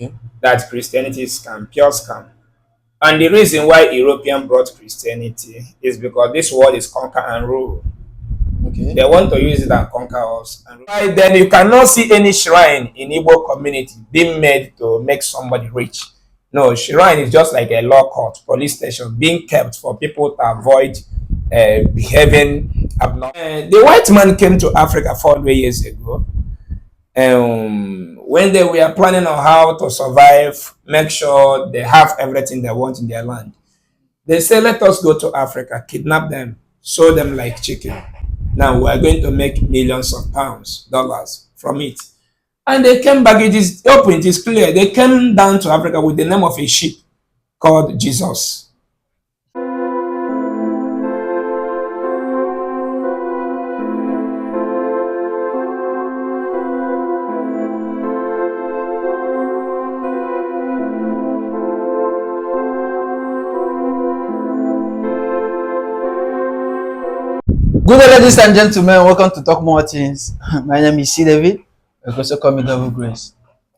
Okay. that Christianity is scam, pure scam. And the reason why European brought Christianity is because this world is conquer and rule. Okay. They want to use it and conquer us. And why then you cannot see any shrine in Igbo community being made to make somebody rich. No, shrine is just like a law court, police station being kept for people to avoid behaving abnormal. The white man came to Africa 400 years ago. When they were planning on how to survive, make sure they have everything they want in their land, they say, let us go to Africa, kidnap them, show them like chicken. Now we are going to make millions of pounds, dollars from it. And they came back, it is open, it is clear. They came down to Africa with the name of a sheep called Jesus. Good day, ladies and gentlemen. Welcome to Talkmore Tinz. My name is C. David. You can also call me Double Grace.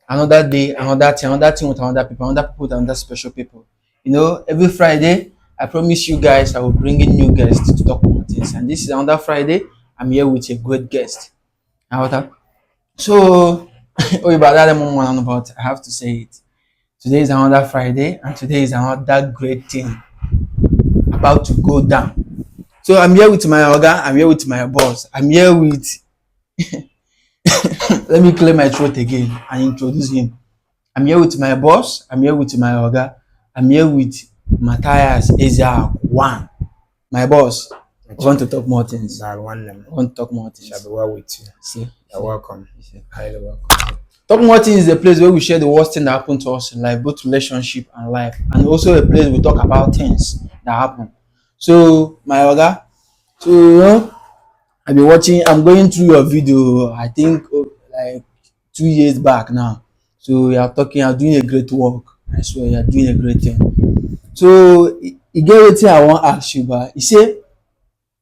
Another day, another thing with another people with another special people. You know, every Friday, I promise you guys I will bring in new guests to Talkmore Tinz. And this is another Friday. I'm here with a great guest. So, I have to say it. Today is another Friday, and today is another great thing about to go down. So I'm here with my oga, I'm here with my boss, I'm here with let me clear my throat again and introduce him. I'm here with my boss, I'm here with my oga, I'm here with Matthias Ezra one. My boss, I want to talk more things. I want to talk more things. Shall be well with you. See? You're welcome. Highly welcome. Talk more things is a place where we share the worst thing that happened to us in life, both relationship and life, and also a place we talk about things that happen. So my oga, so I've been watching. I'm going through your video. I think like 2 years back now. So you are talking. You're doing a great work. I swear you're doing a great thing. So you get wetin I wan ask you, but you say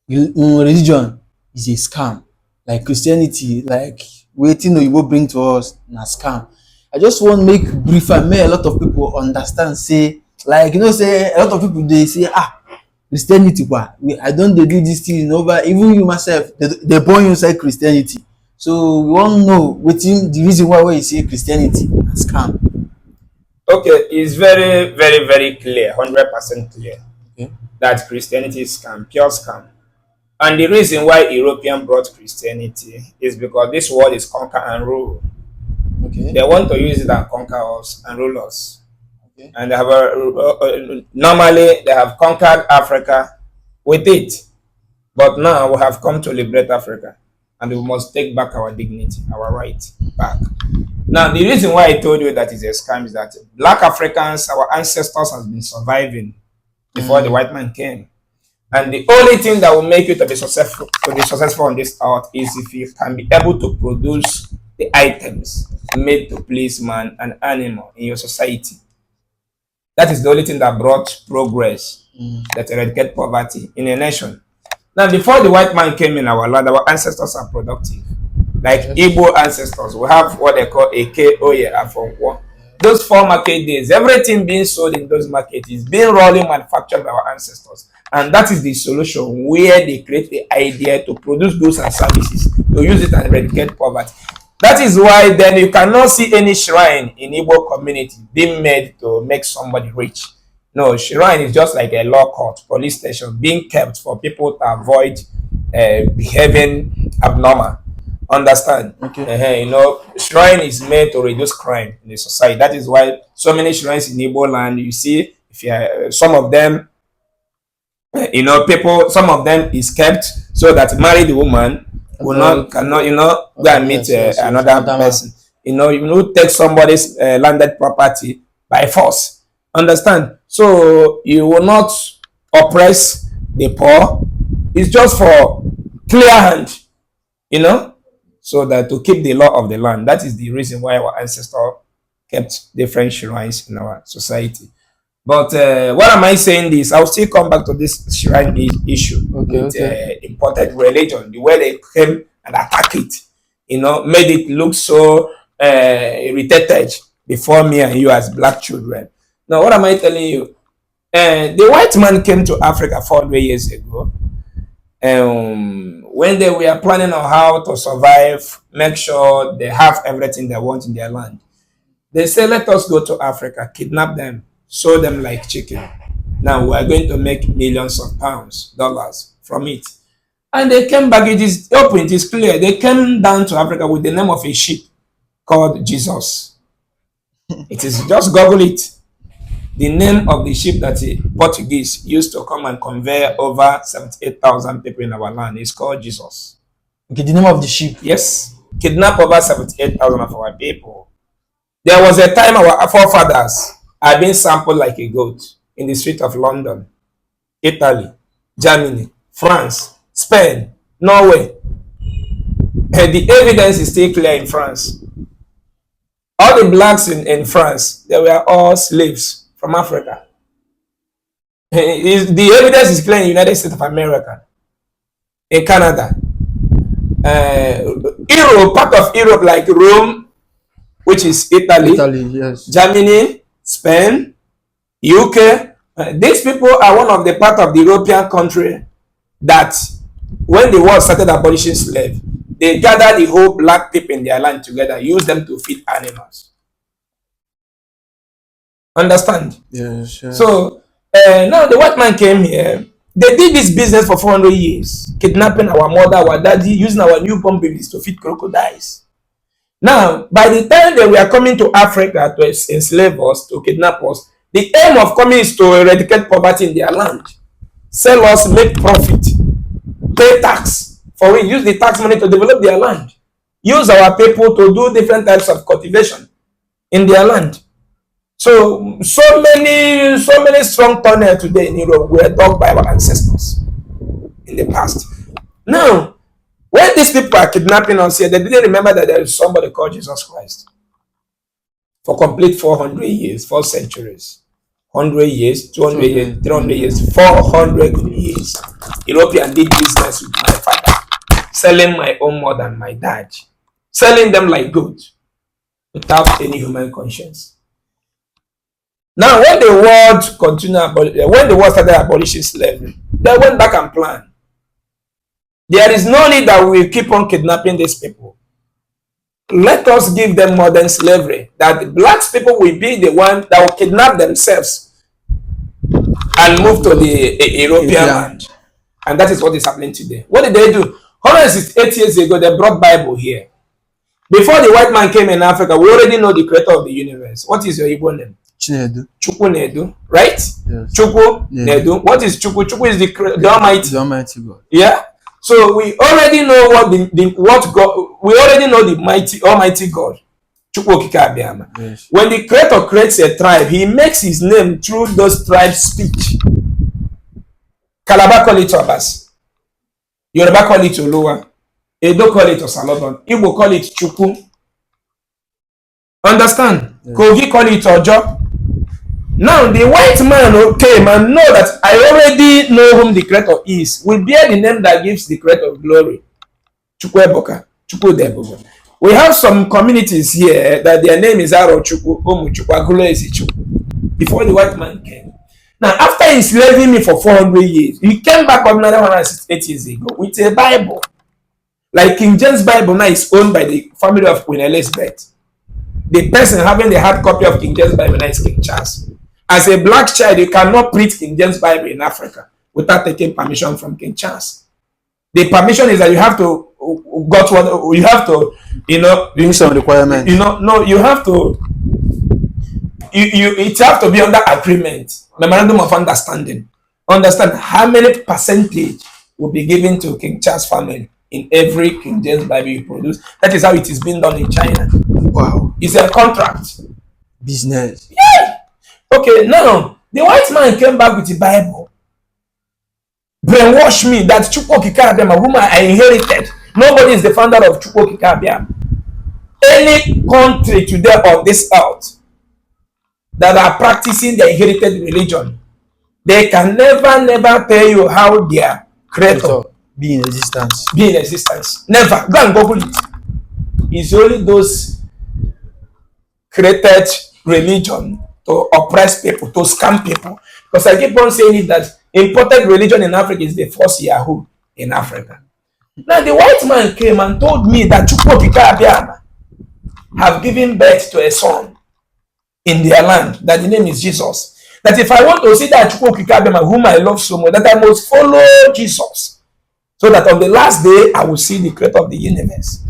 religion is a scam, like Christianity, like wetin oyibo bring to us na scam. I just wan make brief and make a lot of people understand. Say like say a lot of people dey say Christianity I don dey do this thing over, even you myself they born you inside Christianity. So we wan know wetin the reason why you say Christianity na scam. Okay, it's very, very, very clear, 100% clear, Okay. that Christianity is scam, pure scam. And the reason why European brought Christianity is because this world is conquer and rule. Okay. They want to use it and conquer us and rule us. Okay. And they have normally they have conquered Africa with it, but now we have come to liberate Africa, and we must take back our dignity, our right back. Now, the reason why I told you that is a scam is that Black Africans, our ancestors, have been surviving before the white man came. And the only thing that will make you to be successful on this earth is if you can be able to produce the items made to please man and animal in your society. That is the only thing that brought progress, that eradicate poverty in a nation. Now, before the white man came in our land, our ancestors are productive. Like Igbo ancestors, we have what they call Eke, Oye, Afonwo. Those 4 market days, everything being sold in those markets is being rolling manufactured by our ancestors. And that is the solution where they create the idea to produce goods and services, to use it and eradicate poverty. That is why then you cannot see any shrine in Igbo community being made to make somebody rich. No, shrine is just like a law court, police station being kept for people to avoid behaving abnormal. Understand? Okay. Shrine is made to reduce crime in the society. That is why so many shrines in Igbo land, you see, if you some of them, some of them is kept so that married woman cannot go and meet another person. You take somebody's landed property by force. Understand? So you will not oppress the poor. It's just for clear hand, so that to keep the law of the land. That is the reason why our ancestors kept different shrines in our society. But what am I saying this? I'll still come back to this shrine issue with imported religion, the way they came and attack it, made it look so irritated before me and you as black children. Now, what am I telling you? The white man came to Africa 400 years ago. When they were planning on how to survive, make sure they have everything they want in their land, they say, let us go to Africa, kidnap them, sow them like chicken. Now we are going to make millions of pounds, dollars from it. And they came back, it is open, it is clear. They came down to Africa with the name of a ship called Jesus. It is, just Google it. The name of the ship that the Portuguese used to come and convey over 78,000 people in our land is called Jesus. Okay, the name of the ship. Yes. Kidnap over 78,000 of our people. There was a time our forefathers had been sampled like a goat in the street of London, Italy, Germany, France, Spain, Norway. And the evidence is still clear in France. All the blacks in France, they were all slaves from Africa. The evidence is clear in the United States of America, in Canada, Europe, part of Europe like Rome, which is Italy, Yes. Germany, Spain, UK. These people are one of the part of the European country that when the world started abolishing slavery, they gathered the whole black people in their land together, use them to feed animals. Understand? Yes. So now the white man came here. They did this business for 400 years, kidnapping our mother, our daddy, using our newborn babies to feed crocodiles. Now, by the time they were coming to Africa to enslave us, to kidnap us, the aim of coming is to eradicate poverty in their land, sell us, make profit, pay tax for it, use the tax money to develop their land, use our people to do different types of cultivation in their land. So many strong tunnels today in Europe were dug by our ancestors in the past. Now, when these people are kidnapping us here, they didn't remember that there is somebody called Jesus Christ. For complete 400 years, 4 centuries, 100 years, 200 years, 300 years, 400 years. European did business with my father, selling my own mother and my dad, selling them like goods without any human conscience. Now, when the world started abolishing slavery, they went back and planned. There is no need that we keep on kidnapping these people. Let us give them modern slavery, that the black people will be the one that will kidnap themselves and move to the European land. And that is what is happening today. What did they do? 168 years ago, they brought Bible here. Before the white man came in Africa, we already know the creator of the universe. What is your Igbo name? Chinedu. Chukwu Nedu, right? Yes. Chukwu Nedu. What is Chukwu? Chukwu is the Almighty. The Almighty God. Yeah. So we already know what God. We already know the mighty Almighty God. Chukwu Okike Abiyama. Yes. When the Creator creates a tribe, He makes His name through those tribes' speech. Calabar call it Obas. Yoruba call it Oluwa. Edo call it Osalodon. Igbo call it Chukwu. Understand? Yes. Kogi call it Ojo. Now the white man came and know that I already know whom the Creator is. We bear the name that gives the Creator glory. Chukwu Eboka, Chukwu Deboka. We have some communities here that their name is Aro Chukwu, Omu Chukwu, Agulo Ezi Chukwu. Before the white man came. Now after enslaving me for 400 years, he came back 168 years ago with a Bible. Like King James Bible now is owned by the family of Queen Elizabeth. The person having the hard copy of King James Bible now is King Charles. As a black child, you cannot print King James Bible in Africa without taking permission from King Charles. The permission is that you have to bring some requirements. You have to it have to be under agreement, memorandum of understanding. Understand how many percentage will be given to King Charles family in every King James Bible you produce. That is how it is being done in China. Wow. It's a contract. Business. Yeah. Okay, now the white man came back with the Bible. Brainwash me that Chukwu Okike Abiyama, whom I inherited. Nobody is the founder of Chukwu Okike Abiyama. Any country today on this earth that are practicing their inherited religion, they can never tell you how their creator be in existence. Never. Go and Google it. It's only those created religion to oppress people, to scam people. Because I keep on saying it that imported religion in Africa is the first Yahoo in Africa. Now the white man came and told me that Chukwokika Abiama have given birth to a son in their land, that the name is Jesus. That if I want to see that Chukwokika Abiama, whom I love so much, that I must follow Jesus. So that on the last day, I will see the creator of the universe.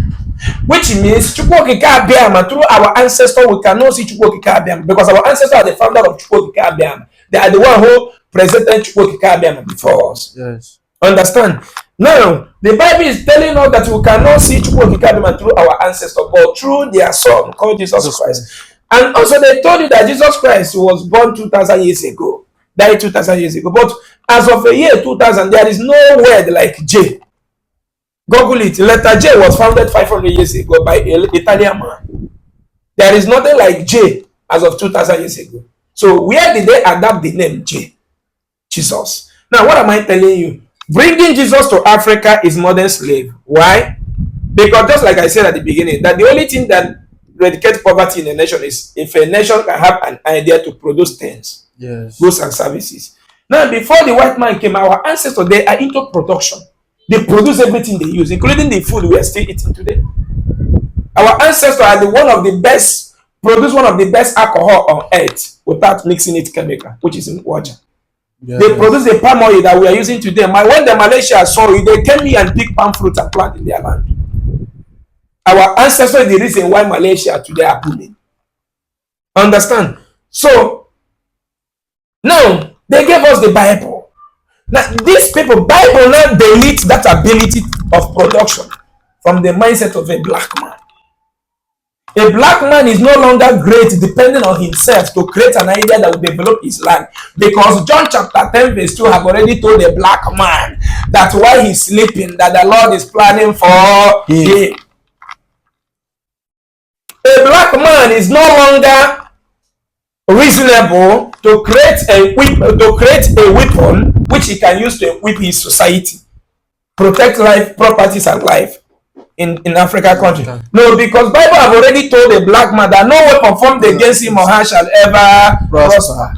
Which means Chukwokika Abiama, through our ancestors, we cannot see Chukwokika Abiama because our ancestors are the founder of Chukwokika Abiama. They are the one who presented Chukwokika Abiama before us. Yes. Understand? Now, the Bible is telling us that we cannot see Chukwokika Abiama through our ancestors, but through their son called Jesus Christ. And also they told you that Jesus Christ was born 2,000 years ago. Died 2,000 years ago. But as of the year 2000, there is no word like J. Google it. Letter J was founded 500 years ago by an Italian man. There is nothing like J as of 2,000 years ago. So where did they adapt the name J? Jesus. Now what am I telling you? Bringing Jesus to Africa is modern slave. Why? Because just like I said at the beginning, that the only thing that eradicates poverty in a nation is if a nation can have an idea to produce things, yes, goods and services. Now, before the white man came, our ancestors, they are into production. They produce everything they use, including the food we are still eating today. Our ancestors are the one of the best, produce one of the best alcohol on earth without mixing it chemical, which is in water. Yes. They produce the palm oil that we are using today. When the Malaysia saw it, they came here and picked palm fruits and plant in their land. Our ancestors is the reason why Malaysia today are booming. Understand? So, now, they gave us the Bible. Now, these people, Bible now delete that ability of production from the mindset of a black man. A black man is no longer great depending on himself to create an idea that will develop his land. Because John chapter 10 verse 2 have already told a black man that while he's sleeping, that the Lord is planning for him. A black man is no longer reasonable to create a weapon which he can use to equip his society, protect life, properties, and life in African country. Okay. No, because Bible have already told a black man that no weapon formed against him or her shall ever prosper.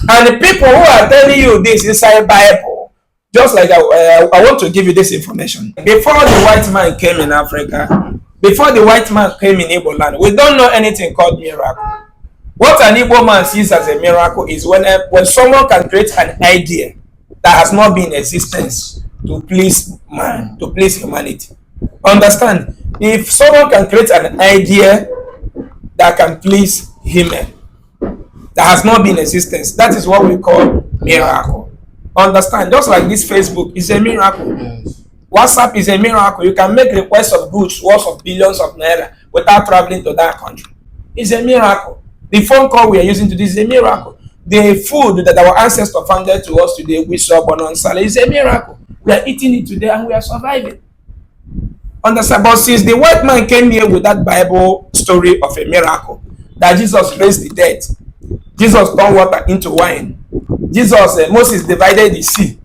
And the people who are telling you this inside Bible, just like I want to give you this information. Before the white man came in Africa, before the white man came in Igbo land, we don't know anything called miracle. What an Igbo man sees as a miracle is when someone can create an idea that has not been in existence to please man, to please humanity. Understand? If someone can create an idea that can please human, that has not been in existence, that is what we call miracle. Understand? Just like this Facebook is a miracle. Yes. WhatsApp is a miracle. You can make requests of goods worth of billions of naira without traveling to that country. It's a miracle. The phone call we are using today is a miracle. The food that our ancestors founded to us today, we saw Bonon is a miracle. We are eating it today and we are surviving. Understand? But since the white man came here with that Bible story of a miracle, that Jesus raised the dead, Jesus turned water into wine, Moses divided the sea,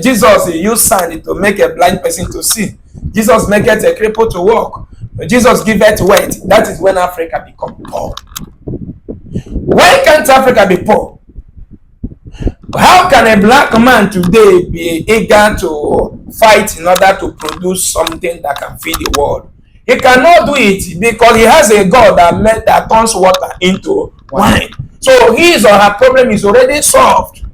Jesus used sand to make a blind person to see, Jesus made a cripple to walk, Jesus gave it weight. That is when Africa become poor. Why can't Africa be poor? How can a black man today be eager to fight in order to produce something that can feed the world? He cannot do it because he has a God that turns water into wine. So his or her problem is already solved.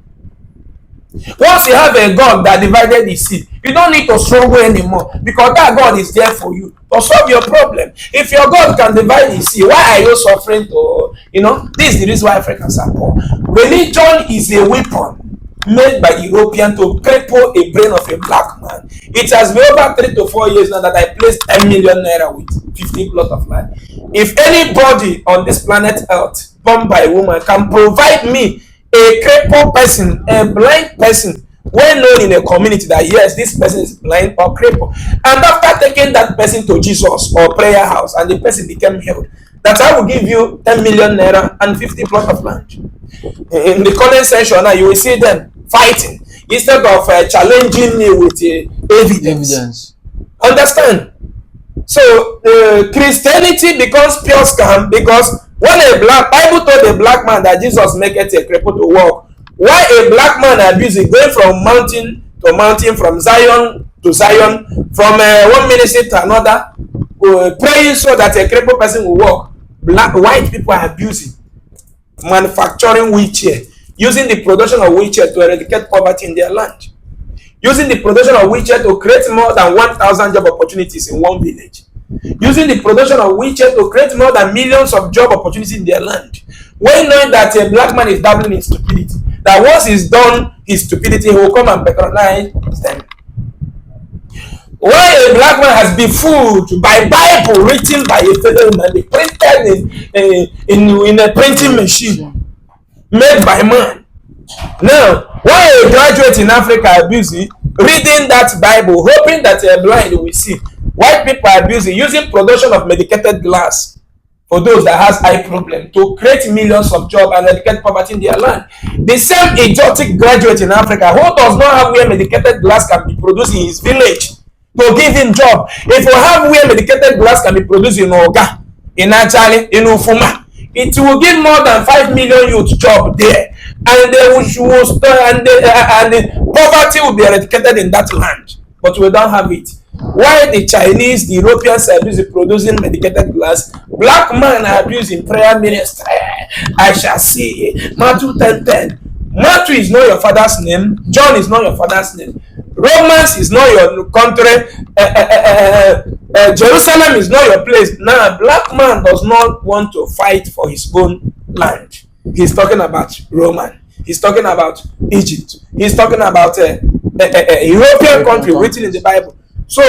Once you have a God that divided the sea, you don't need to struggle anymore because that God is there for you to solve your problem. If your God can divide the sea, why are you suffering to, this is the reason why Africans are poor. Religion is a weapon made by the European to cripple a brain of a black man. It has been over 3 to 4 years now that I placed 10 million naira with 50 plots of land. If anybody on this planet Earth, born by a woman, can provide me a crippled person, a blind person, well known in a community that yes, this person is blind or crippled, and after taking that person to Jesus or prayer house and the person became healed, that I will give you 10 million naira and 50 plots of land. In the comment section now, you will see them fighting instead of challenging me with evidence. Understand? So Christianity becomes pure scam because When a black Bible told a black man that Jesus maketh a cripple to walk, why a black man abusing, going from mountain to mountain, from Zion to Zion, from one ministry to another, praying so that a crippled person will walk. White people are abusing, manufacturing wheelchair, using the production of wheelchair to eradicate poverty in their land, using the production of wheelchair to create more than 1,000 job opportunities in one village, using the production of wheelchair to create more than millions of job opportunities in their land. When knowing that a black man is dabbling in stupidity, that once he's done his stupidity, he will come and patronize them. Why a black man has been fooled by Bible written by a fellow man, printed in a printing machine made by man. Now, why a graduate in Africa abusing, reading that Bible, hoping that a blind will see. White people are abusing, using production of medicated glass for those that has eye problem to create millions of jobs and eradicate poverty in their land. The same idiotic graduate in Africa who does not have where medicated glass can be produced in his village to give him job. If you have where medicated glass can be produced in Oga, in Achale, in Ufuma, it will give more than 5 million youth job there, and they will and the poverty will be eradicated in that land. But we don't have it. Why the Chinese, the Europeans are busy producing medicated glass, black men are abusing prayer ministry. I shall see. Matthew 10:10. Matthew is not your father's name. John is not your father's name. Romans is not your country. Jerusalem is not your place. Now, a black man does not want to fight for his own land. He's talking about Roman. He's talking about Egypt. He's talking about a European country written in the Bible. So,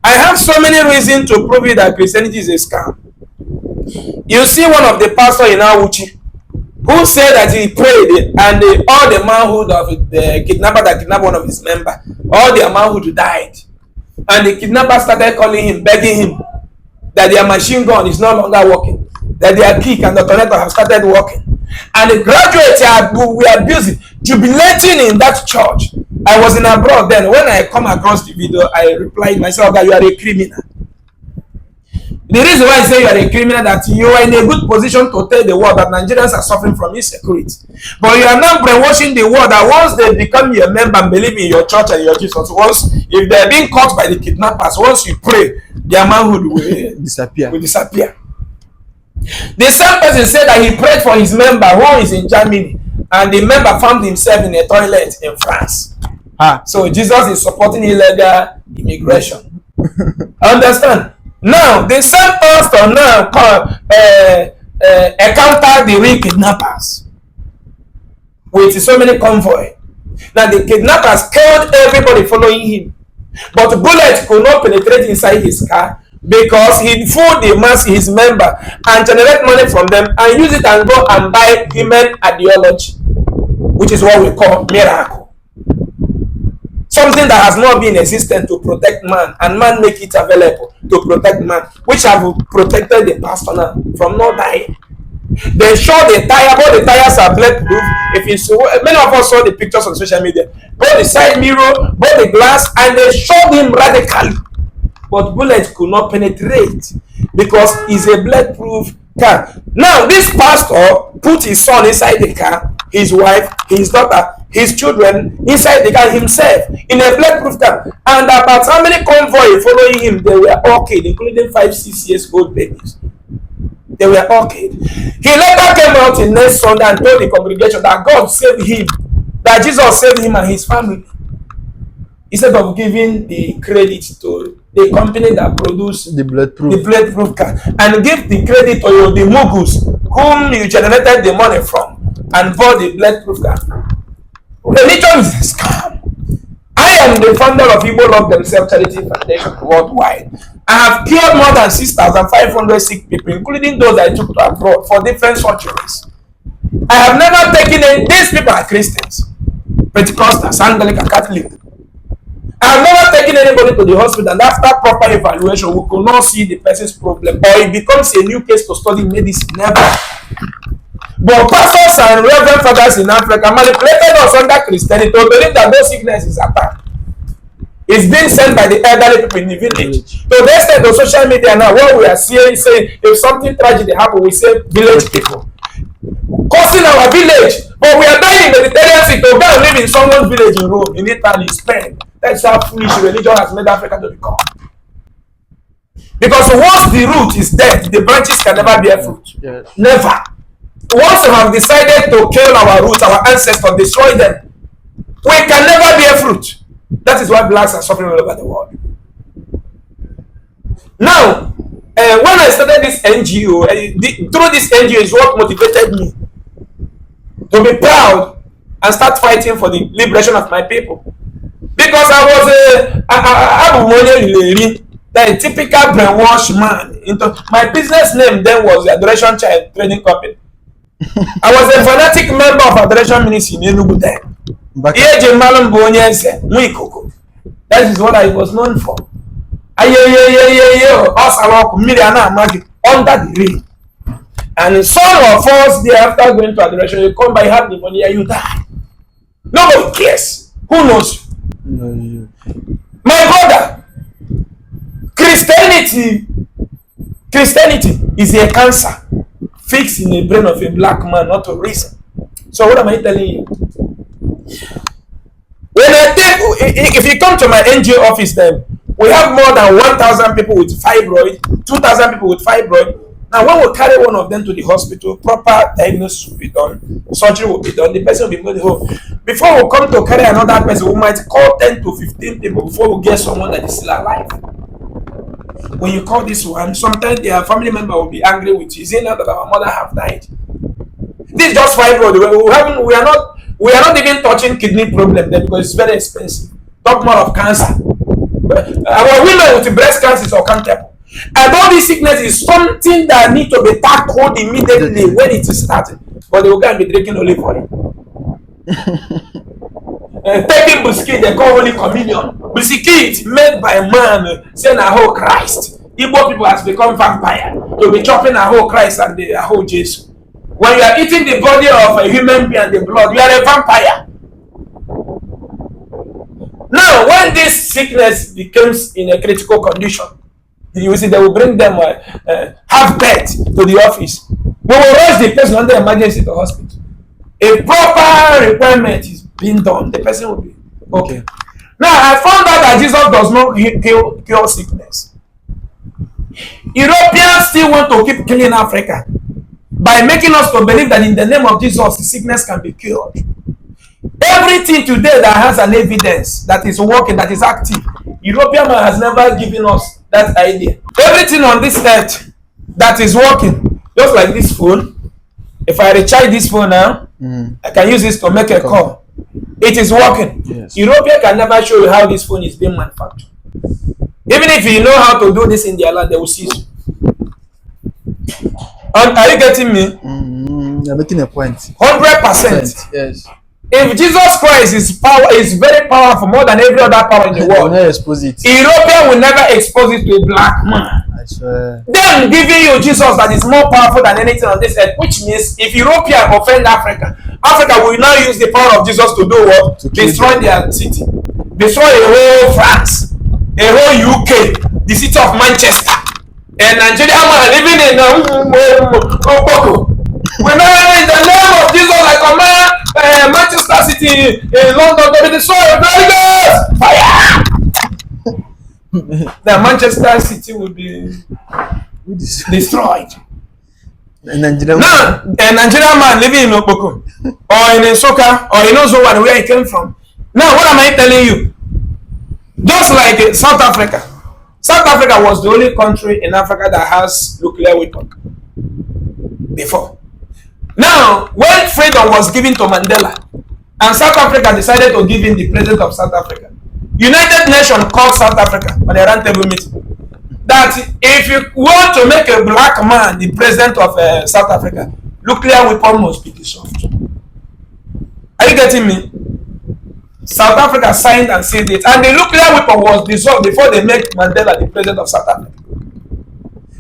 I have so many reasons to prove it that Christianity is a scam. You see one of the pastors in Awuchi who said that he prayed and all the manhood of the kidnapper that kidnapped one of his members, all their manhood died. And the kidnapper started calling him, begging him that their machine gun is no longer working, that their kick and the tornado have started working. And the graduates were busy jubilating in that church. I was in abroad then. When I come across the video, I replied myself that you are a criminal. The reason why I say you are a criminal, that you are in a good position to tell the world that Nigerians are suffering from insecurity. But you are now brainwashing the world that once they become your member and believe in your church and your Jesus, once if they are being caught by the kidnappers, once you pray, their manhood will disappear. The same person said that he prayed for his member who is in Germany, and the member found himself in a toilet in France. So Jesus is supporting illegal immigration. Understand? Now, the same pastor now encountered the real kidnappers with so many convoy. Now, the kidnappers killed everybody following him. But bullets could not penetrate inside his car because he fooled his member and generate money from them and use it and go and buy human ideology, which is what we call miracle. Something that has not been existent to protect man, and man make it available to protect man, which have protected the pastor now from not dying. They show the tire, both the tires are bulletproof. If you see, many of us saw the pictures on social media, both the side mirror, both the glass, and they showed him radically. But bullets could not penetrate because it's a bulletproof car. Now, this pastor put his son inside the car, his wife, his daughter, his children inside the car himself in a bulletproof car. And about how many convoy following him, they were all killed, including 5-6 years old babies. They were all killed. He later came out in next Sunday and told the congregation that God saved him, that Jesus saved him and his family, instead of giving the credit to the company that produced the bulletproof car, and give the credit to the mugus whom you generated the money from and bought the bulletproof car. Religion is a scam. I am the founder of Igbo Love Themselves Charity Foundation worldwide. I have cured more than 6,500 sick people, including those I took to abroad for different surgeries. I have never taken any. These people are Christians, Pentecostals, Anglican, Catholic. I have never taken anybody to the hospital, and after proper evaluation, we could not see the person's problem, or it becomes a new case to study medicine. Never. But pastors and reverend fathers in Africa manipulated us under Christianity to believe that no sickness is attack. is being sent by the elderly people in the village. To the extent of social media now, what we are seeing saying if something tragedy happen, we say village people causing our village, but we are dying in the Mediterranean Sea to go and live in someone's village in Rome, in Italy, Spain. That's how foolish religion has made Africa to become. Because once the root is dead, the branches can never bear fruit. Yes. Never. Once we have decided to kill our roots, our ancestors, destroy them, we can never bear fruit. That is why blacks are suffering all over the world. Now, when I started this NGO, through this NGO is what motivated me to be proud and start fighting for the liberation of my people. Because I was a typical brainwash man. My business name then was the Adoration Child Training Company. I was a fanatic member of Adoration Ministry in Enugu then. That is what I was known for. Under the rain. And some of us there after going to adoration, you come by, have pneumonia, you die. Nobody cares. Who knows? No. My brother, Christianity is a cancer fixed in the brain of a black man, not a reason. So what am I telling you? When if you come to my NGO office, then we have more than 1,000 people with fibroid, 2,000 people with fibroid. Now, when we carry one of them to the hospital, proper diagnosis will be done, surgery will be done, the person will be moved home. Before we come to carry another person, we might call 10 to 15 people before we get someone that is still alive. When you call this one, sometimes their family member will be angry with you. Saying that our mother have died. This is just fibroid. We are not even touching kidney problem there because it's very expensive. Talk more of cancer. Our women with breast cancer is uncountable. And all this sickness is something that need to be tackled immediately when it is starting. But they will go and be drinking olive oil. Taking biscuit, they call Holy Communion. Biscuit made by man, saying a whole Christ. Igbo people has become vampire. You'll be chopping a whole Christ and a whole Jesus. When you are eating the body of a human being and the blood, you are a vampire. Now, when this sickness becomes in a critical condition, you see they will bring them half bed to the office. We will rush the person under emergency to hospital. A proper requirement is being done. The person will be okay. Now, I found out that Jesus does not cure sickness. Europeans still want to keep killing Africa by making us to believe that in the name of Jesus, the sickness can be cured. Everything today that has an evidence that is working, that is active, European man has never given us that idea. Everything on this earth that is working, just like this phone, if I recharge this phone now, I can use this to make a call. It is working. Yes. European can never show you how this phone is being manufactured. Even if you know how to do this in their land, they will seize you. And are you getting me? You're making a point. 100%. Yes. If Jesus Christ is very powerful, more than every other power in the world, will expose it. European will never expose it to a black man. I swear. Them giving you Jesus that is more powerful than anything on this earth, which means if European offend Africa, Africa will now use the power of Jesus to do what? To destroy their city. Destroy a whole France, a whole UK, the city of Manchester. And Nigeria man living in Okoko. We know in the name of Jesus, I command Manchester City in London to be destroyed. Very good! Fire! The Manchester City will be destroyed. Now, a Nigerian man living in Okoko or in Soka or in Ozowan where he came from. Now, what am I telling you? Just like South Africa. South Africa was the only country in Africa that has nuclear weapon before. Now, when freedom was given to Mandela, and South Africa decided to give him the president of South Africa, United Nations called South Africa on a roundtable meeting that if you want to make a black man the president of South Africa, nuclear weapon must be dissolved. Are you getting me? South Africa signed and sealed it, and the nuclear weapon was dissolved before they make Mandela the president of South Africa.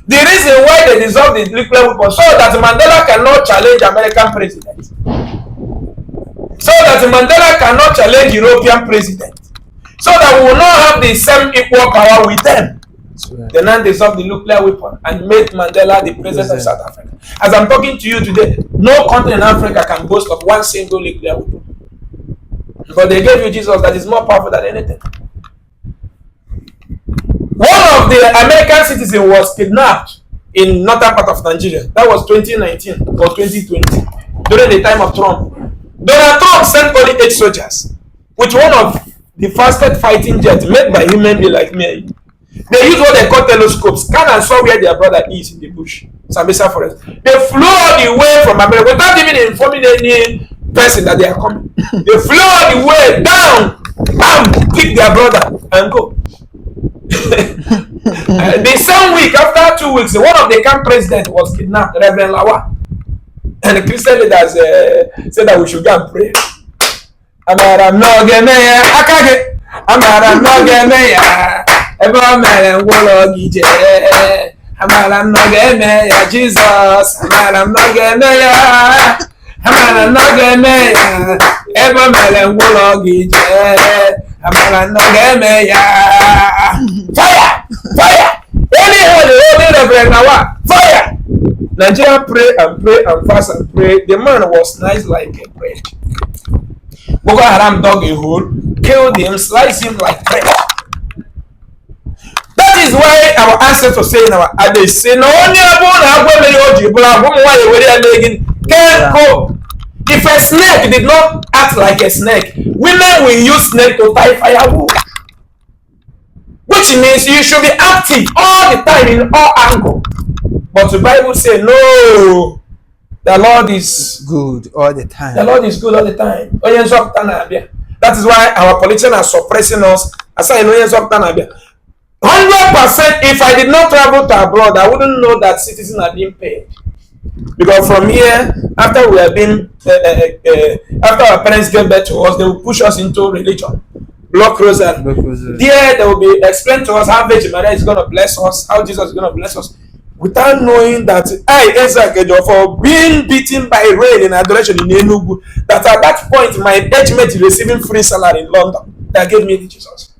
The reason why they dissolved the nuclear weapon so that Mandela cannot challenge American president, so that Mandela cannot challenge European president. so that we will not have the same equal power with them. Right. They now dissolved the nuclear weapon and made Mandela the president of South Africa. As I'm talking to you today, no country in Africa can boast of one single nuclear weapon. But they gave you Jesus that is more powerful than anything. One of the American citizens was kidnapped in northern part of Nigeria. That was 2019 or 2020, during the time of Trump. Donald Trump sent only 8 soldiers with one of the fastest fighting jets made by human beings like me. They used what they call telescopes, scan and saw where their brother is in the bush, Sambisa Forest. They flew all the way from America without even informing any person that they are coming. They flew all the way down, bam, pick their brother and go. The same week, after 2 weeks, one of the camp presidents was kidnapped, Reverend Lawa. And the Christian leaders said that we should go and pray. Amara no gemeya akage. Amara no gemeya. Eba mele ngolo gije. Amara no gemeya Jesus. Amara no gemeya. Amara no gemeya. Eba mele ngolo gije. Amara no gemeya. Fire! Fire! Any Reverend Nawa, fire! Nigeria pray and fast and pray. The man was nice like a bread. Boko Haram dug a hole, killed him, sliced him like bread. That is why our ancestors say in our they say no can't go. If a snake did not act like a snake, women will use snake to tie firewood. Which means you should be active all the time in all angles. But the Bible says no. The Lord is good all the time. The Lord is good all the time. That is why our politicians are suppressing us. I say 100%. If I did not travel to abroad, I wouldn't know that citizens are being paid. Because from here, after we have been, after our parents gave birth to us, they will push us into religion. Block rosary. There, they will be explained to us how Virgin Maria is going to bless us, how Jesus is going to bless us, without knowing that I, Ezra, for being beaten by rain in adoration in Enugu, that at that point my age mate is receiving free salary in London. That gave me the Jesus.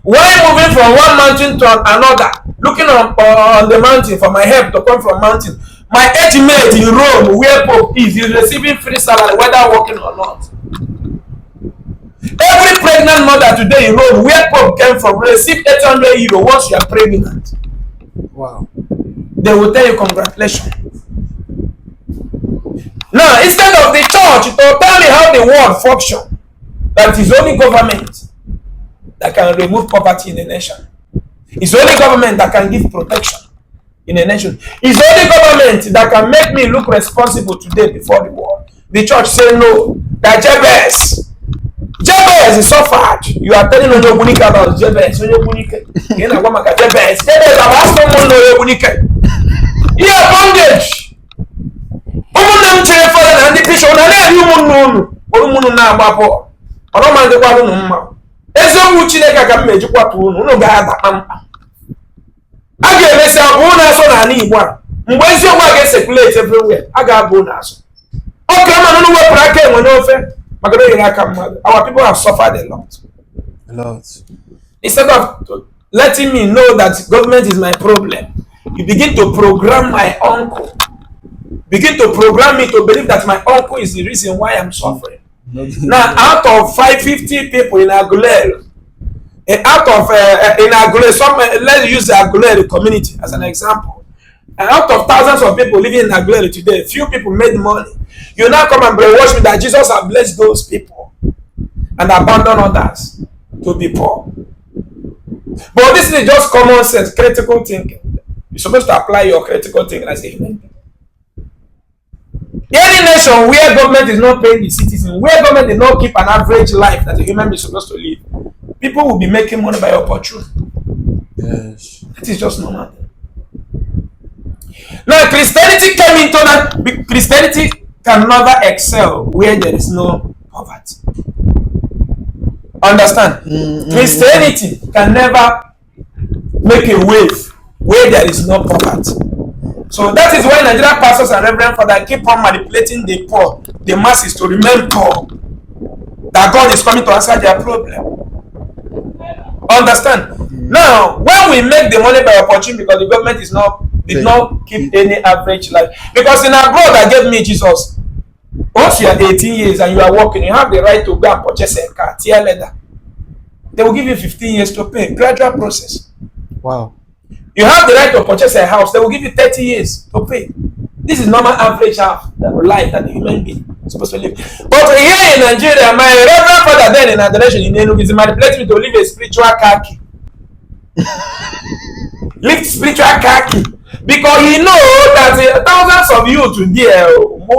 While moving from one mountain to another, looking on the mountain for my help to come from mountain, my age mate in Rome, where Pope is receiving free salary, whether working or not. Every pregnant mother today in Rome, where Pope came from, receive 800 euro once you are pregnant. Wow. They will tell you congratulations. Now, instead of the church to tell me how the world functions, that is only government that can remove poverty in a nation. It's only government that can give protection in a nation. It's only government that can make me look responsible today before the world. The church say no. That Jabez is suffered. You are telling on your bunika about Jabez. On your bunika. You know what Jabez. Jabez, I was someone on your bunika. Here bondage. Umunam chefala and the bishop. Na you munu. Umunu na bapo. Ono man de kwalo numma. Ezo mu Chineke ka mmeji kwatu unu. Unu ga ata mpa. Aga emesi abu na so na ani Igbo a. Mgbe ezi ogwa ga circulate everywhere. Aga abu na so. Okay, man, no we pra ke won ofe. Our people have suffered a lot. A lot. Instead of letting me know that government is my problem, you begin to program my uncle. Begin to program me to believe that my uncle is the reason why I'm suffering. Now, out of 550 people in Agulere, let's use the Agulere community as an example. And out of thousands of people living in Agulere today, few people made money. You now come and brainwash me that Jesus has blessed those people and abandon others to be poor. But this is just common sense, critical thinking. You're supposed to apply your critical thinking as a human being. Any nation where government is not paying the citizen, where government did not keep an average life that a human being is supposed to live, people will be making money by opportunity. Yes. That is just normal. Now, Christianity came into that. Christianity can never excel where there is no poverty. Understand? Christianity can never make a wave where there is no poverty. So that is why Nigerian pastors and reverend fathers keep on manipulating the poor, the masses to remain poor. that God is coming to answer their problem. Understand? Now, when we make the money by opportunity, because the government is not did not keep any average life. Because in abroad, that gave me Jesus. Once you are 18 years and you are working, you have the right to go and purchase a car, tier leather. They will give you 15 years to pay. Gradual process. Wow. You have the right to purchase a house. They will give you 30 years to pay. This is normal average life that the human being is supposed to live. But here in Nigeria, my reverend father then in adoration in Enugu is manipulating me to live a spiritual khaki. Live spiritual khaki. Because he knows that thousands of you today,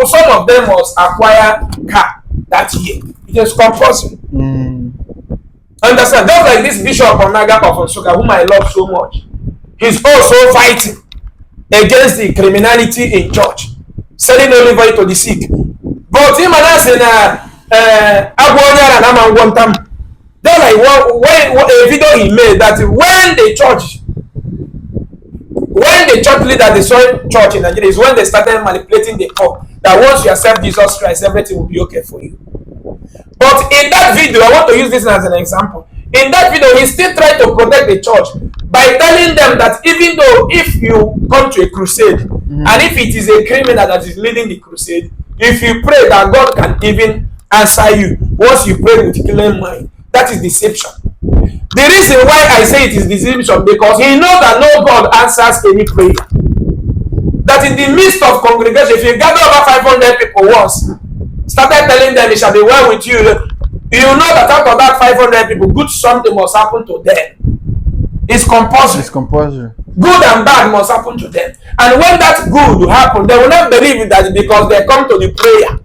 some of them must acquire car that year. It is compulsory. Understand? Just like this Bishop Onaga of Nsukka, whom I love so much, he's also fighting against the criminality in church, selling olive oil to the sick. But him and us in Agbonya and Amangwantam, just like a video he made that when the church leader destroyed church in Nigeria is when they started manipulating the poor, that once you accept Jesus Christ, everything will be okay for you. But in that video, I want to use this as an example. In that video, he still tried to protect the church by telling them that even though if you come to a crusade, and if it is a criminal that is leading the crusade, if you pray that God can even answer you once you pray with clear mind, that is deception. The reason why I say it is deception because he knows that no God answers any prayer. That in the midst of congregation, if you gather over 500 people once, started telling them it shall be well with you, you know that out of that 500 people, good something must happen to them. It's compulsory. It's compulsory. Good and bad must happen to them. And when that good will happen, they will not believe it that because they come to the prayer.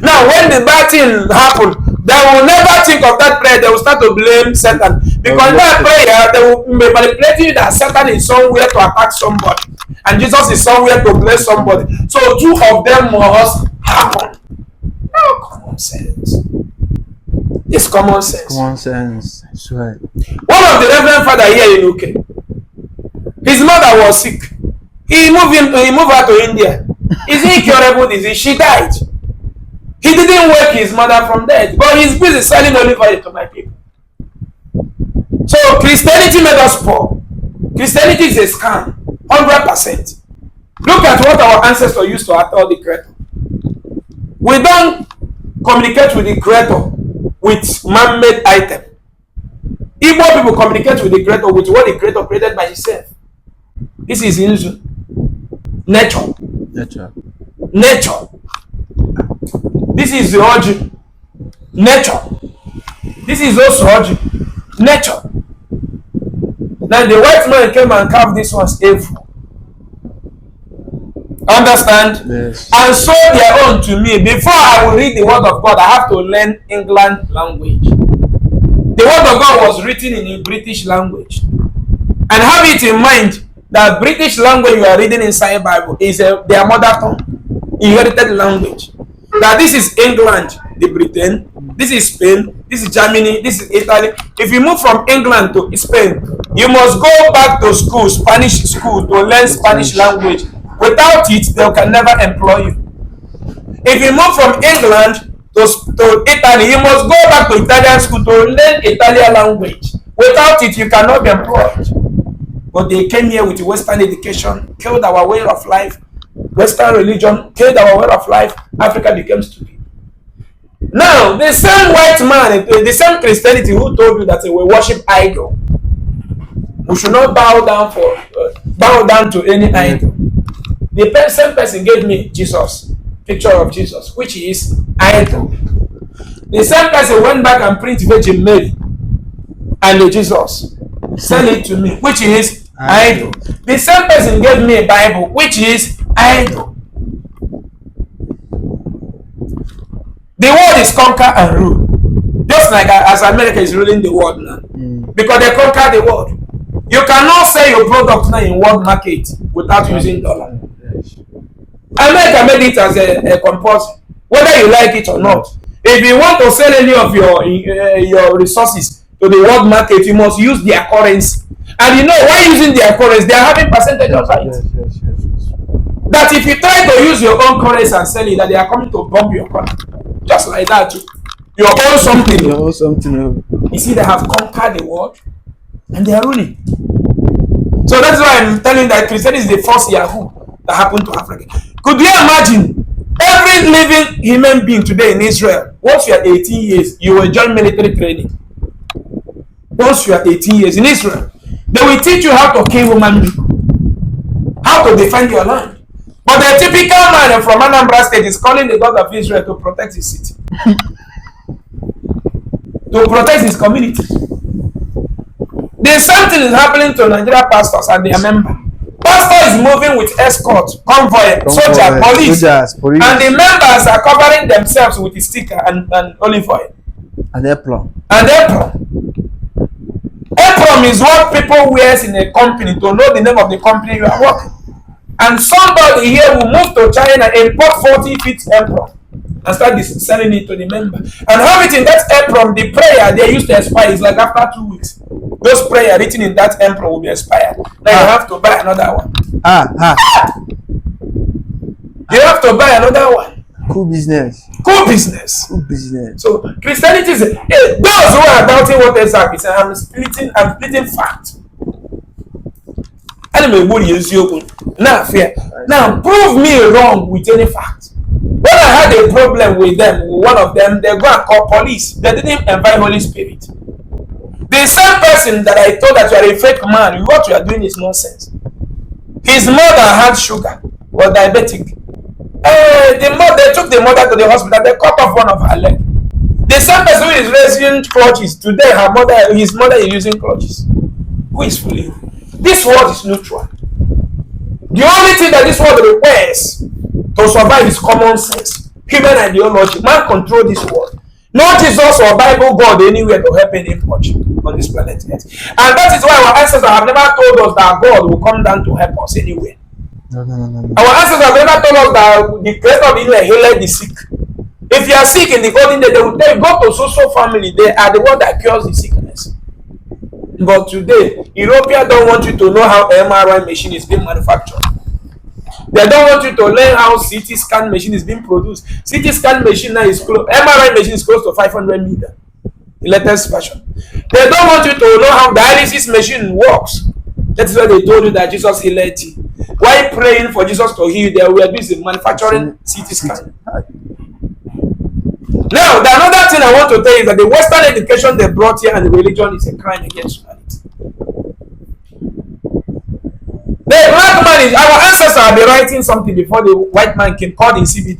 Now, when the bad thing happen, they will never think of that prayer. They will start to blame Satan. Because that prayer, they will be manipulating that Satan is somewhere to attack somebody. And Jesus is somewhere to bless somebody. So two of them must happen. Oh, common sense. It's common sense. Common sense. I swear. One of the reverend father here in UK, his mother was sick. He moved her to India. It's incurable disease. She died. He didn't wake his mother from death, but he's busy selling olive oil to my people. So Christianity made us poor. Christianity is a scam, 100%. Look at what our ancestors used to adore the Creator. We don't communicate with the Creator with man-made item. Igbo people communicate with the Creator with what the Creator created by Himself. This is illusion. Nature. This is the origin. Nature. This is also origin. Nature. Now the white man came and carved this one's evil. Understand? Yes. And show their own to me. Before I will read the word of God, I have to learn England language. The word of God was written in British language. And have it in mind that British language you are reading inside the Bible is their mother tongue, inherited language. That this is England, the Britain, this is Spain, this is Germany, this is Italy. If you move from England to Spain, you must go back to school, Spanish school, to learn Spanish language. Without it, they can never employ you. If you move from England to Italy, you must go back to Italian school to learn Italian language. Without it, you cannot be employed. But they came here with Western education, killed our way of life. Western religion killed our way of life. Africa became stupid. Now, the same white man, the same Christianity who told you that we worship idol, we should not bow down to any idol. The same person gave me Jesus, picture of Jesus, which is idol. The same person went back and printed Virgin Mary and Jesus, sell it to me, which is idol. The same person gave me a Bible, which is idol. The world is conquer and rule, just like as America is ruling the world now, because they conquer the world. You cannot sell your product now in world market without using dollar. America made it as a compulsory, whether you like it or not. If you want to sell any of your resources to the world market, you must use their currency. And you know why using their currency, they are having percentage of it. Yes. That if you try to use your own currency and sell it, that they are coming to bomb your country, just like that too. your own something. You know something. You see, they have conquered the world and they are ruling. So that's why I'm telling you that Christianity is the first Yahoo that happened to Africa. Could you imagine every living human being today in Israel, once you are 18 years, you will join military training. Once you are 18 years in Israel, they will teach you how to kill human beings, how to defend your land. But the typical man from Anambra State is calling the God of Israel to protect his city, to protect his community. The same thing is happening to Nigeria pastors and their members. Pastor is moving with escort, convoy, soldier, police, and the members are covering themselves with a sticker and olive oil. An apron. An apron. Apron is what people wear in a company to know the name of the company you are working. And somebody here will move to China, import 40 feet apron and start selling it to the member. And have it in that apron, the prayer they used to expire is like after 2 weeks. Those prayers written in that apron will be expired. Now you have to buy another one. You have to buy another one. Cool business. Cool business. Good business. So Christianity is those who are doubting what exactly is I'm splitting fact. Now prove me wrong with any fact. When I had a problem with them, one of them, they go and call police. They didn't invite Holy Spirit. The same person that I told that you are a fake man, what you are doing is nonsense. His mother had sugar, was diabetic. They took the mother to the hospital, they cut off one of her legs. The same person who is raising crutches, today his mother is using crutches. Who is fooling? This world is neutral. The only thing that this world requires to survive is common sense, human ideology. Man control this world. No Jesus or Bible God anywhere to help any much on this planet yet. And that is why our ancestors have never told us that God will come down to help us anywhere. No. Our ancestors have never told us that the creator of Israel healed the sick. If you are sick in the olden days, they will tell you, go to so family, they are the one that cures the sickness. But today, Europeans don't want you to know how MRI machine is being manufactured. They don't want you to learn how CT scan machine is being produced. CT scan machine now is close. MRI machine is close to 500 million. The latest version. They don't want you to know how dialysis machine works. That is why they told you that Jesus healed you. Why praying for Jesus to heal? They were busy manufacturing CT scan. Now, the another thing I want to tell you is that the Western education they brought here and the religion is a crime against humanity. The black man is, our ancestors have been writing something before the white man came, called in CBD.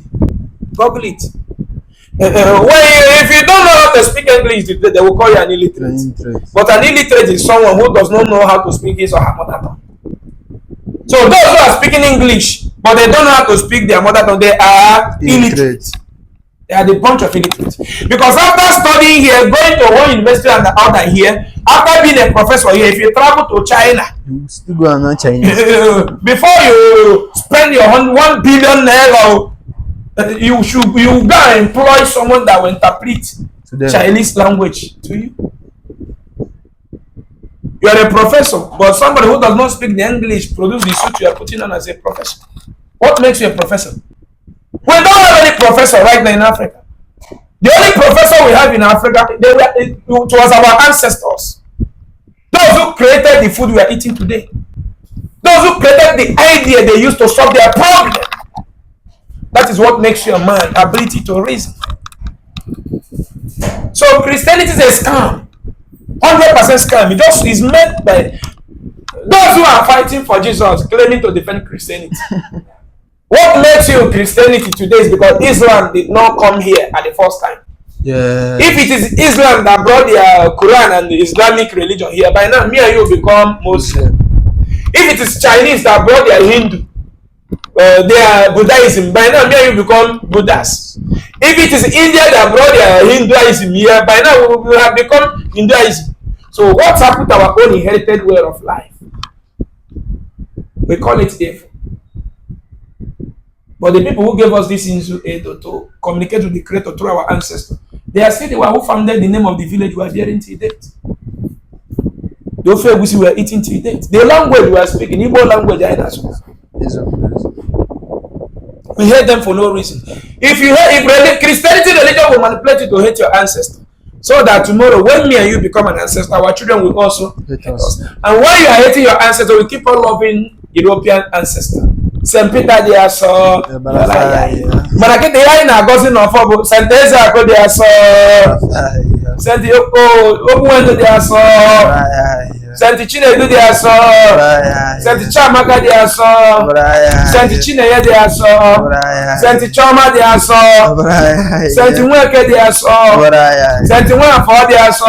Google it. If you don't know how to speak English, they will call you an illiterate. But an illiterate is someone who does not know how to speak his or her mother tongue. So those who are speaking English, but they don't know how to speak their mother tongue, they are illiterate. They are the bunch of illiterates. Because after studying here, going to one university and the other here, after being a professor here, if you travel to China, you still go and China. Before you spend your 1 billion naira, you go and employ someone that will interpret Chinese language to you. You are a professor, but somebody who does not speak the English produce the suit you are putting on as a professor. What makes you a professor? We don't have any professor right now in Africa. The only professor we have in Africa, it was our ancestors. Those who created the food we are eating today. Those who created the idea they used to solve their problem. That is what makes you a man, ability to reason. So Christianity is a scam. 100% scam. It just is made by those who are fighting for Jesus, claiming to defend Christianity. What makes you Christianity today is because Islam did not come here at the first time. Yeah. If it is Islam that brought their Quran and the Islamic religion here, by now me and you become Muslim. If it is Chinese that brought their Hindu, their Buddhism, by now me and you become Buddhas. If it is India that brought their Hinduism here, by now we will have become Hinduism. So what's happened to our own inherited way of life? We call it evil. But the people who gave us this aid to communicate with the Creator through our ancestors, they are still the one who founded the name of the village we are bearing till date. The Ofe we were eating till date. The language we are speaking, Igbo language, I know. We hate them for no reason. If Christianity religion will manipulate you to hate your ancestor, so that tomorrow when me and you become an ancestor, our children will also hate us. And while you are hating your ancestor, we keep on loving European ancestor. Saint Peter they are so. Manakete ya na gozi no fobo. Saint Teresa ko they are so. Saint Obuwendo they are so. Saint Chinedu they are so. Saint Chamaka they are so. Saint Chineye they are so. Saint Choma they are so. Saint Nweke they are so. Saint Nwafo they are so.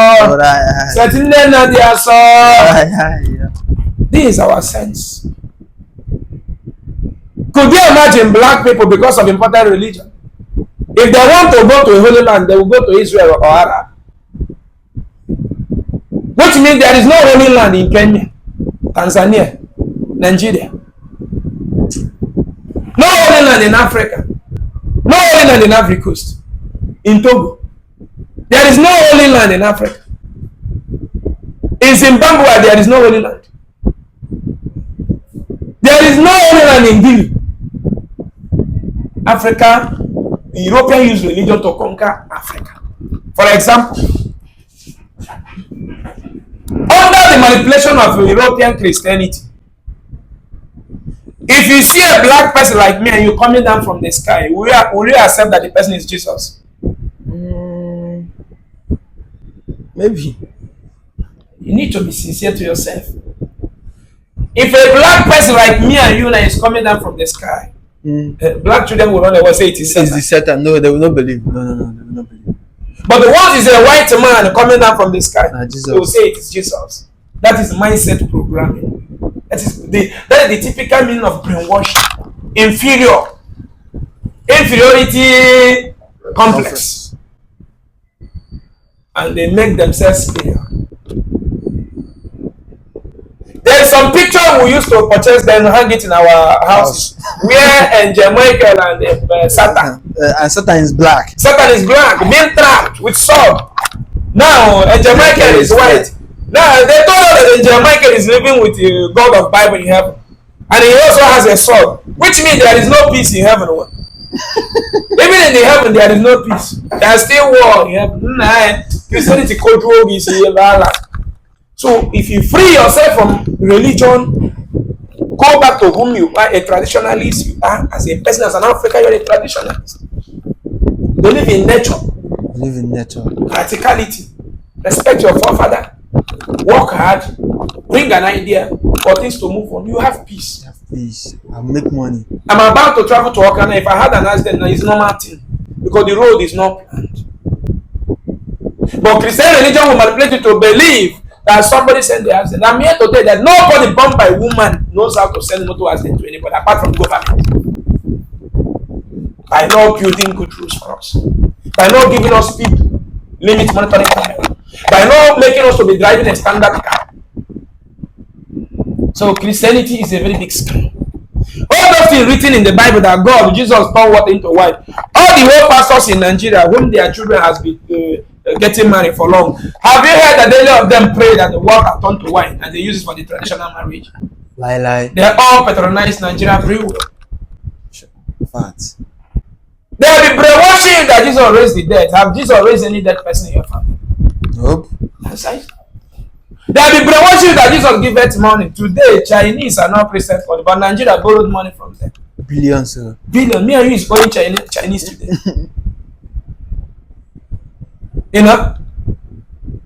Saint Nena they are so. This is our sense. Could you imagine black people because of important religion? If they want to go to a holy land, they will go to Israel or Arab. Which means there is no holy land in Kenya, Tanzania, Nigeria. No holy land in Africa. No holy land in Ivory Coast. In Togo. There is no holy land in Africa. In Zimbabwe, there is no holy land. There is no holy land in Guinea. Africa, the Europeans use religion to conquer Africa. For example, under the manipulation of European Christianity, if you see a black person like me and you coming down from the sky, will you accept that the person is Jesus? Maybe. You need to be sincere to yourself. If a black person like me and you is coming down from the sky, black children will run away and say it is Satan. It's the Satan. No, they will not believe. No, they will not believe. But the one is a white man coming down from the sky, Jesus. they will say it is Jesus. That is mindset programming. That is the typical meaning of brainwashing. Inferiority complex. And they make themselves superior. There's some picture we used to purchase, then hang it in our house. Where Angel Michael and Satan. And Satan is black. Satan is black, being trapped with sword. Now Angel Michael is white. Now they told us that Angel Michael is living with the God of Bible in heaven, and he also has a sword, which means there is no peace in heaven. Even in the heaven, there is no peace. There is still war in heaven. Christianity control is here. So if you free yourself from religion, go back to whom you are, a traditionalist. You are as a person, as an African, you are a traditionalist. Believe in nature. Believe in nature. Practicality. Respect your forefather. Work hard. Bring an idea for things to move on. You have peace. You have peace. I'll make money. I'm about to travel to Okana. If I had an accident, it's normal thing because the road is not planned. But Christian religion will manipulate you to believe that somebody sent the accident. I'm here to tell you that nobody born by woman knows how to send motor accident to anybody apart from government. By not building good rules for us. By not giving us speed limit monitoring camera. By not making us to be driving a standard car. So Christianity is a very big scam. All those things written in the Bible that God, Jesus turned water into wine. All the old pastors in Nigeria, whom their children has been getting married for long. Have you heard that any of them pray that the water turned to wine and they use it for the traditional marriage? Lie. They all patronized Nigeria very well. Facts. They will be brainwashing that Jesus raised the dead. Have Jesus raised any dead person in your family? Nope. That's right. They will be brainwashing that Jesus gave birth money. Today, Chinese are not Christian for but Nigeria borrowed money from them. Billions, sir. Billion. Me and you is owing Chinese today. You know?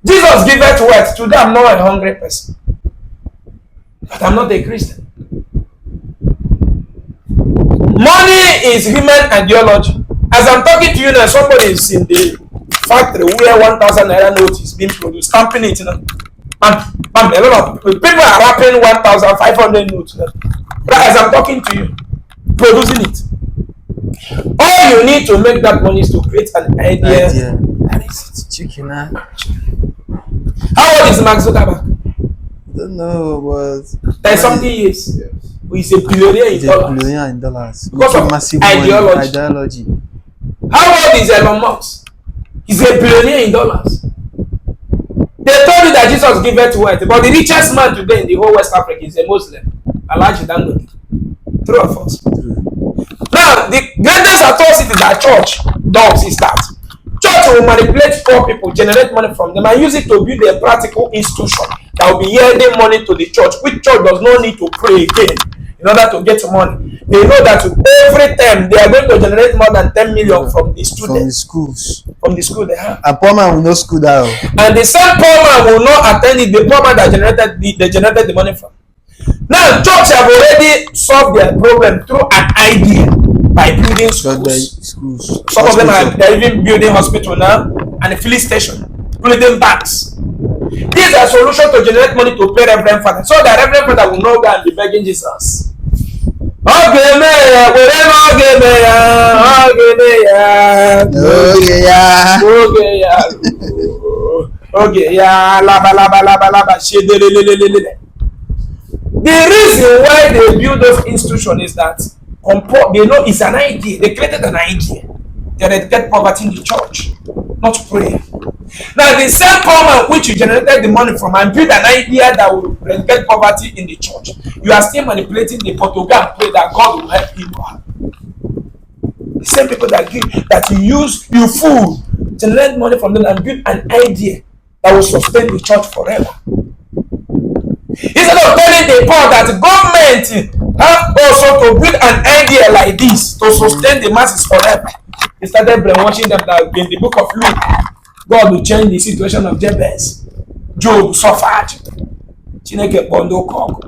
Jesus gave birth to what? Today I'm not a hungry person. But I'm not a Christian. Money is human ideology. As I'm talking to you now, somebody is in the factory where 1,000 naira note is being produced, stamping it, you know. Bam, a lot of people are wrapping 1,500 notes. You know? As I'm talking to you, producing it. All you need to make that money is to create an idea. That is it. Chicken. How old is Mark Zuckerberg? I don't know, but 30-something years. Yes. He's a billionaire in dollars. Billionaire in dollars. Because of massive ideology. How old is Elon Musk? He's a billionaire in dollars. They told you that Jesus gave birth to wealth, but the richest man today in the whole West Africa is a Muslim. Alhaji Dangote. True or false? True. Now, the greatest atrocity that church does is that church will manipulate poor people, generate money from them, and use it to build a practical institution that will be yielding money to the church, which church does not need to pray again in order to get money. They know that every time they are going to generate more than 10 million from the students. From the schools. From the school they have. A poor man will not school that. And the same poor man will not attend it, the poor man that generated the money from. Now, church have already solved their problem through an idea by building schools. Some of them are even building hospital now and a filling station, building banks. These are solutions to generate money to pay Reverend Father, so that Reverend Father will not go and be begging Jesus. Okay, mayor, the reason why they build those institutions is that they know it's an idea. They created an idea that they get poverty in the church, not prayer. Now, the same poor man which you generated the money from and build an idea that will get poverty in the church, you are still manipulating the Portugal and pray that God will help people. The same people that you fool, generate money from them and build an idea that will sustain the church forever. Instead of telling the poor that government have also to build an idea like this to sustain the masses forever, they started brainwashing them that in the book of Luke, God will change the situation of Jabez. Job suffered. Chineke bondo kok.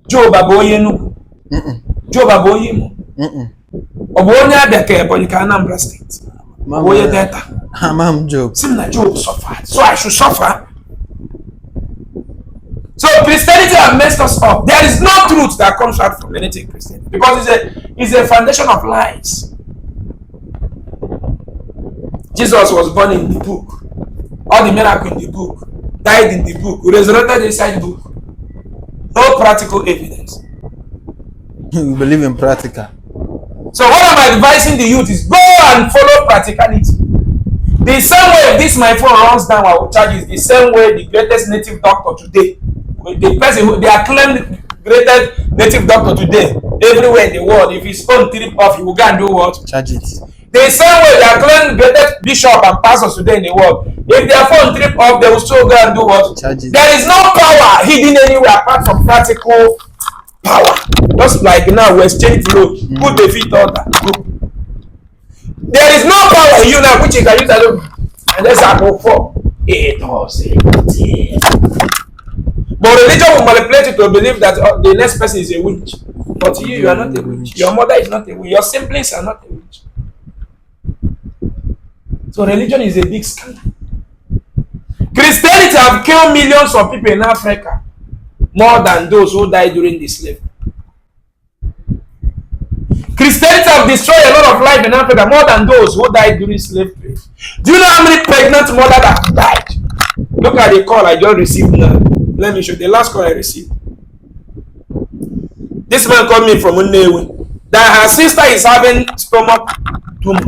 Job aboyenu. Job aboyemu. Obonya de ke bonika Anambra State. Oboye data. Mam Job. Simna Job suffered. So I should suffer. So Christianity has messed us up. There is no truth that comes out from anything Christianity because it's a foundation of lies. Jesus was born in the book. All the miracles in the book. Died in the book. Resurrected inside the book. No practical evidence. We believe in practical. So what I'm advising the youth is go and follow practicality. The same way this my phone runs down, I will charge is the same way the greatest native doctor today. The person who they are claiming greatest native doctor today everywhere in the world. If his phone trip off, he will go and do what? Charge it. The same way they are claiming greatest bishop and pastors today in the world. If their phone trip off, they will still go and do what? Charge it. There is no power hidden anywhere apart from practical power. Just like now we exchange load, put the feet on that. There is no power in you now which you can use alone. And that's a go for it was but religion will manipulate you to believe that the next person is a witch. But you are not a witch. Your mother is not a witch. Your siblings are not a witch. So religion is a big scandal. Christianity have killed millions of people in Africa more than those who died during the slavery. Christianity have destroyed a lot of life in Africa more than those who died during slavery. Do you know how many pregnant mothers that died? Look at the call I just received now. Let me show you the last call I received. This man called me from Unewe that her sister is having stomach tumor.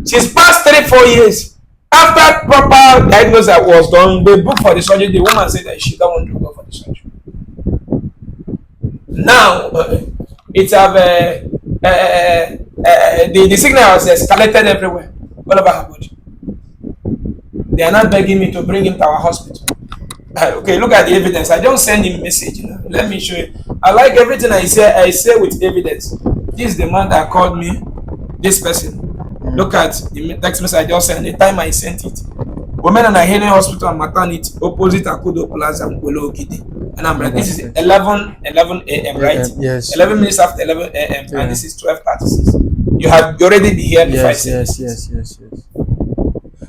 She's passed 3-4 years. After proper diagnosis that was done, they booked for the surgery. The woman said that she don't want to go for the surgery. Now, it's have the signal has escalated everywhere, all over her body. They are not begging me to bring him to our hospital. Okay, look at the evidence. I don't send him message. You know. Let me show you. I like everything I say with evidence. This is the man that called me. This person. Look at the text message I just sent. The time I sent it. Women and Healing Hospital and Maternity opposite Akudo Plaza, Ngolo Ogidi. And I'm like, this is 11 a.m. right? Yes. 11 minutes after 11 a.m. And this is 12:36. You have already been here before I said yes.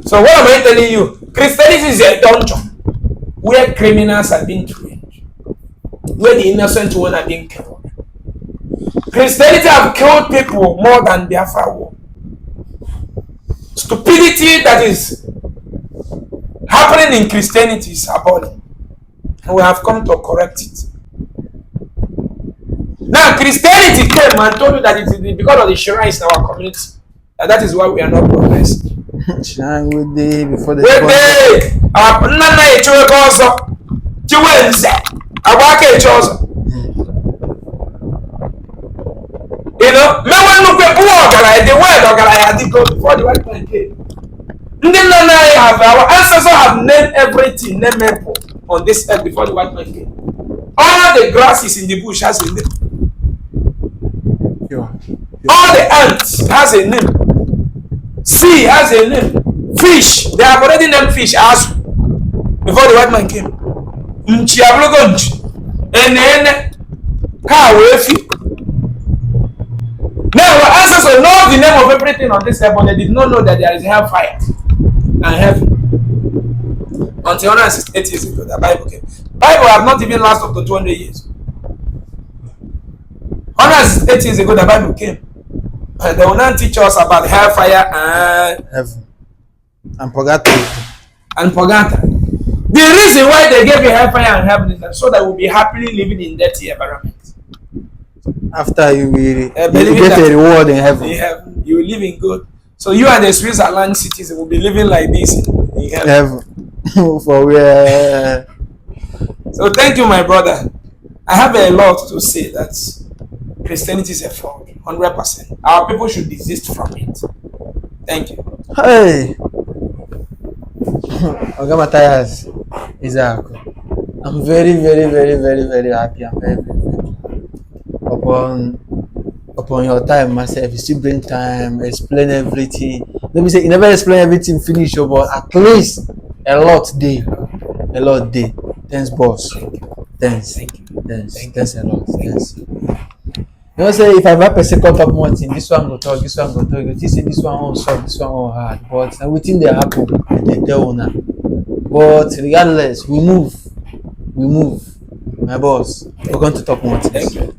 So what am I telling you? Christianity is a dungeon where criminals are being trained, where the innocent ones are being killed. Christianity have killed people more than Biafra war. Stupidity that is happening in Christianity is abhorrent, and we have come to correct it. Now, Christianity came and told you that it is because of the shrines in our community, and that is why we are not progressing. Shrine with day before the Nana echiwe also chiwenze agwaka echi ọzọ. know, me when look at the word Ogaraya did go before the white man came. Our ancestors have named everything, named people on this earth before the white man came. All the grasses in the bush has a name. Yeah. All the ants has a name. Sea has a name. Fish, they have already named fish as before the white man came. Nchiablogonch, Ene, Kawefi. Now our ancestors know the name of everything on this earth, but they did not know that there is hellfire and heaven. Until 168 years ago, the Bible came. Bible have not even lasted up to 200 years. 168 years ago, the Bible came. And they will not teach us about hellfire and Heaven. And purgatory. And purgatory. The reason why they gave you hellfire and heaven is that so that we'll be happily living in dirty environment. After you will you believe get that a reward in heaven. In heaven, you will live in good. So you and the Switzerland citizens will be living like this in heaven. For where? So thank you, my brother. I have a lot to say that Christianity is a fraud, 100%. Our people should desist from it. Thank you. Hey, Oga Matthias, Isaac, I'm very, very, very, very, very happy. I'm very, very, very upon your time, myself. You still bring time, explain everything. Let me say, you never explain everything finish, but at least a lot day. Thanks, boss. Thanks. Thanks a lot. Thanks. You know, say if I have a second Talkmore Tinz, this one go talk, this one go talk. You say this one all soft, this one all hard, but everything they happen, they tell now. But regardless, we move. My boss. We're going to Talkmore Tinz. Thank you.